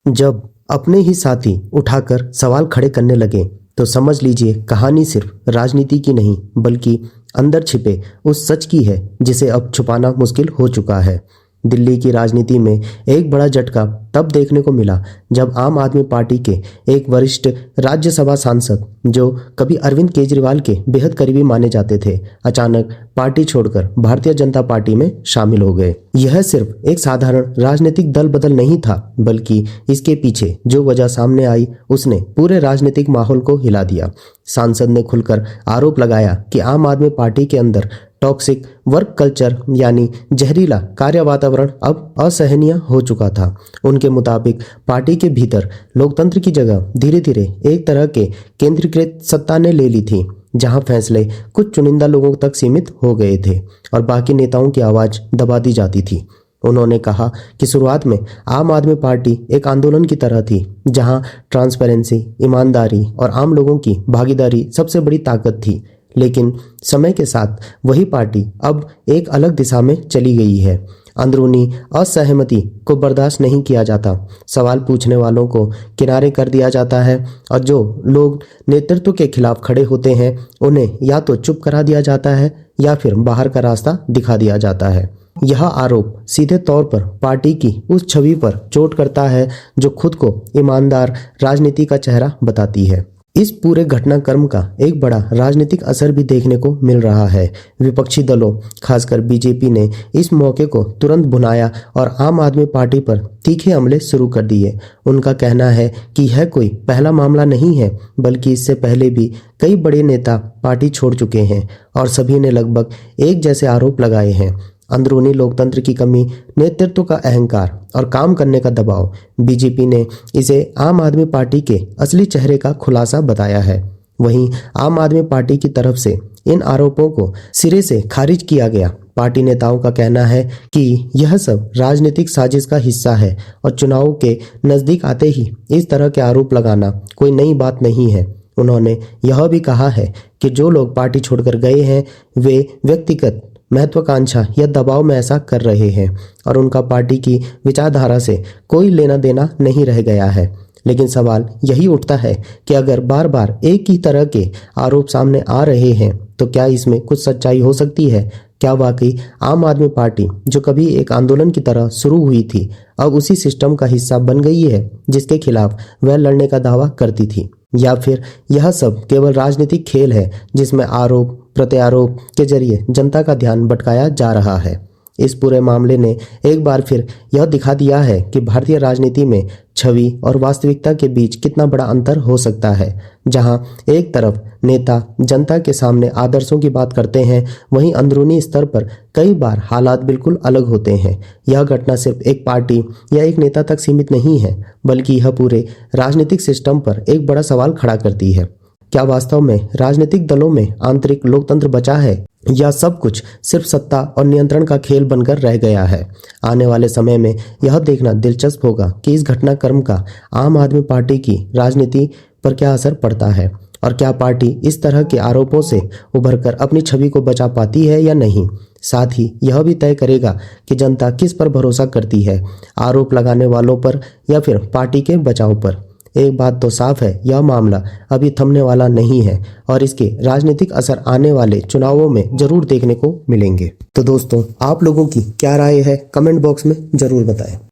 जब अपने ही साथी उठाकर सवाल खड़े करने लगे तो समझ लीजिए कहानी सिर्फ राजनीति की नहीं बल्कि अंदर छिपे उस सच की है जिसे अब छुपाना मुश्किल हो चुका है। दिल्ली की राजनीति में एक बड़ा झटका तब देखने को मिला जब आम आदमी पार्टी के एक वरिष्ठ राज्यसभा सांसद जो कभी अरविंद केजरीवाल के बेहद करीबी माने जाते थे अचानक पार्टी छोड़कर भारतीय जनता पार्टी में शामिल हो गए। यह सिर्फ एक साधारण राजनीतिक दल बदल नहीं था बल्कि इसके पीछे जो वजह सामने आई उसने पूरे राजनीतिक माहौल को हिला दिया। सांसद ने खुलकर आरोप लगाया कि आम आदमी पार्टी के अंदर टॉक्सिक वर्क कल्चर यानी जहरीला कार्य वातावरण अब असहनीय हो चुका था। उनके मुताबिक पार्टी के भीतर लोकतंत्र की जगह धीरे धीरे एक तरह के केंद्रीकृत सत्ता ने ले ली थी जहां फैसले कुछ चुनिंदा लोगों तक सीमित हो गए थे और बाकी नेताओं की आवाज दबा दी जाती थी। उन्होंने कहा कि शुरुआत में आम आदमी पार्टी एक आंदोलन की तरह थी जहां ट्रांसपेरेंसी, ईमानदारी और आम लोगों की भागीदारी सबसे बड़ी ताकत थी, लेकिन समय के साथ वही पार्टी अब एक अलग दिशा में चली गई है। अंदरूनी असहमति को बर्दाश्त नहीं किया जाता, सवाल पूछने वालों को किनारे कर दिया जाता है और जो लोग नेतृत्व के खिलाफ खड़े होते हैं उन्हें या तो चुप करा दिया जाता है या फिर बाहर का रास्ता दिखा दिया जाता है। यह आरोप सीधे तौर पर पार्टी की उस छवि पर चोट करता है जो खुद को ईमानदार राजनीति का चेहरा बताती है। इस पूरे घटनाक्रम का एक बड़ा राजनीतिक असर भी देखने को मिल रहा है। विपक्षी दलों खासकर बीजेपी ने इस मौके को तुरंत भुनाया और आम आदमी पार्टी पर तीखे हमले शुरू कर दिए। उनका कहना है कि यह कोई पहला मामला नहीं है बल्कि इससे पहले भी कई बड़े नेता पार्टी छोड़ चुके हैं और सभी ने लगभग एक जैसे आरोप लगाए हैं। अंदरूनी लोकतंत्र की कमी, नेतृत्व का अहंकार और काम करने का दबाव। बीजेपी ने इसे आम आदमी पार्टी के असली चेहरे का खुलासा बताया है। वहीं आम आदमी पार्टी की तरफ से इन आरोपों को सिरे से खारिज किया गया। पार्टी नेताओं का कहना है कि यह सब राजनीतिक साजिश का हिस्सा है और चुनाव के नजदीक आते ही इस तरह के आरोप लगाना कोई नई बात नहीं है। उन्होंने यह भी कहा है कि जो लोग पार्टी छोड़कर गए हैं वे व्यक्तिगत महत्वाकांक्षा या दबाव में ऐसा कर रहे हैं और उनका पार्टी की विचारधारा से कोई लेना देना नहीं रह गया है। लेकिन सवाल यही उठता है कि अगर बार बार एक ही तरह के आरोप सामने आ रहे हैं तो क्या इसमें कुछ सच्चाई हो सकती है? क्या वाकई आम आदमी पार्टी जो कभी एक आंदोलन की तरह शुरू हुई थी अब उसी सिस्टम का हिस्सा बन गई है जिसके खिलाफ वह लड़ने का दावा करती थी, या फिर यह सब केवल राजनीतिक खेल है जिसमें आरोप प्रत्यारोप के जरिए जनता का ध्यान भटकाया जा रहा है। इस पूरे मामले ने एक बार फिर यह दिखा दिया है कि भारतीय राजनीति में छवि और वास्तविकता के बीच कितना बड़ा अंतर हो सकता है। जहां एक तरफ नेता जनता के सामने आदर्शों की बात करते हैं वहीं अंदरूनी स्तर पर कई बार हालात बिल्कुल अलग होते हैं। यह घटना सिर्फ एक पार्टी या एक नेता तक सीमित नहीं है बल्कि यह पूरे राजनीतिक सिस्टम पर एक बड़ा सवाल खड़ा करती है। क्या वास्तव में राजनीतिक दलों में आंतरिक लोकतंत्र बचा है या सब कुछ सिर्फ सत्ता और नियंत्रण का खेल बनकर रह गया है? आने वाले समय में यह देखना दिलचस्प होगा कि इस घटनाक्रम का आम आदमी पार्टी की राजनीति पर क्या असर पड़ता है और क्या पार्टी इस तरह के आरोपों से उभरकर अपनी छवि को बचा पाती है या नहीं। साथ ही यह भी तय करेगा कि जनता किस पर भरोसा करती है, आरोप लगाने वालों पर या फिर पार्टी के बचाव पर। एक बात तो साफ है, यह मामला अभी थमने वाला नहीं है और इसके राजनीतिक असर आने वाले चुनावों में जरूर देखने को मिलेंगे। तो दोस्तों, आप लोगों की क्या राय है कमेंट बॉक्स में जरूर बताएं।